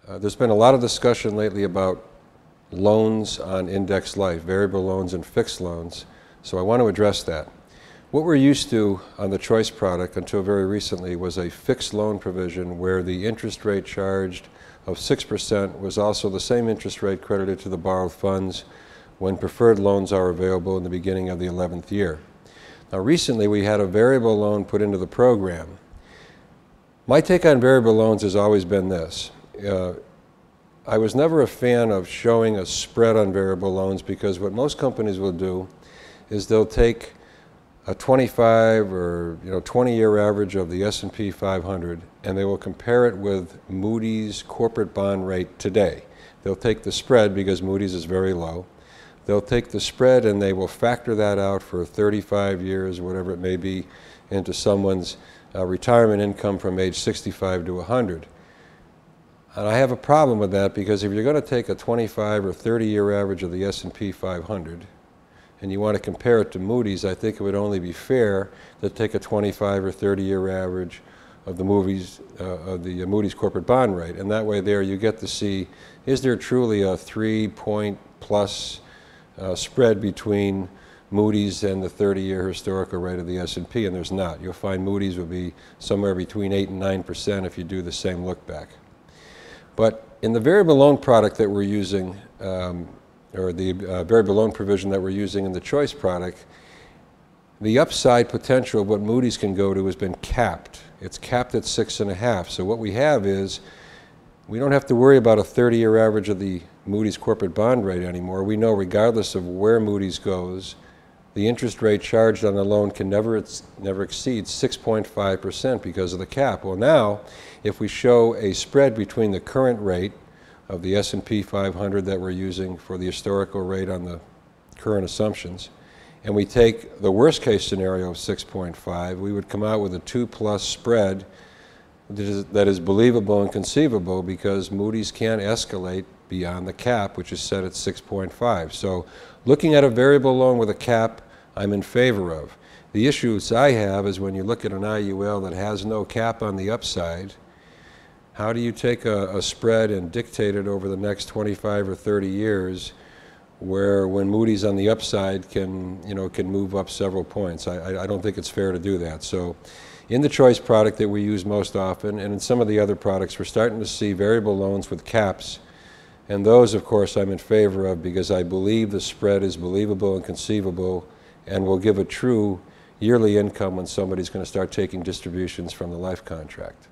There's been a lot of discussion lately about loans on indexed life, variable loans and fixed loans, so I want to address that. What we're used to on the choice product until very recently was a fixed loan provision where the interest rate charged of 6% was also the same interest rate credited to the borrowed funds when preferred loans are available in the beginning of the 11th year. Now recently we had a variable loan put into the program. My take on variable loans has always been this. I was never a fan of showing a spread on variable loans because what most companies will do is they'll take a 25 or 20-year average of the S&P 500 and they will compare it with Moody's corporate bond rate today. They'll take the spread because Moody's is very low. They'll take the spread and they will factor that out for 35 years, whatever it may be, into someone's retirement income from age 65 to 100. And I have a problem with that because if you're going to take a 25 or 30-year average of the S&P 500 and you want to compare it to Moody's, I think it would only be fair to take a 25 or 30-year average of the Moody's corporate bond rate. And that way there you get to see, is there truly a 3-point plus spread between Moody's and the 30-year historical rate of the S&P, and there's not. You'll find Moody's will be somewhere between 8 and 9% if you do the same look back. But in the variable loan product that we're using, or the variable loan provision that we're using in the choice product, the upside potential of what Moody's can go to has been capped. It's capped at 6.5. So what we have is we don't have to worry about a 30-year average of the Moody's corporate bond rate anymore. We know regardless of where Moody's goes, the interest rate charged on the loan can never exceed 6.5% because of the cap. Well now, if we show a spread between the current rate of the S&P 500 that we're using for the historical rate on the current assumptions, and we take the worst case scenario of 6.5, we would come out with a 2+ spread that is believable and conceivable because Moody's can't escalate beyond the cap, which is set at 6.5. So looking at a variable loan with a cap, I'm in favor of. The issues I have is when you look at an IUL that has no cap on the upside, how do you take a spread and dictate it over the next 25 or 30 years where when Moody's on the upside can move up several points? I don't think it's fair to do that. So in the choice product that we use most often and in some of the other products, we're starting to see variable loans with caps. And those, of course, I'm in favor of because I believe the spread is believable and conceivable and will give a true yearly income when somebody's going to start taking distributions from the life contract.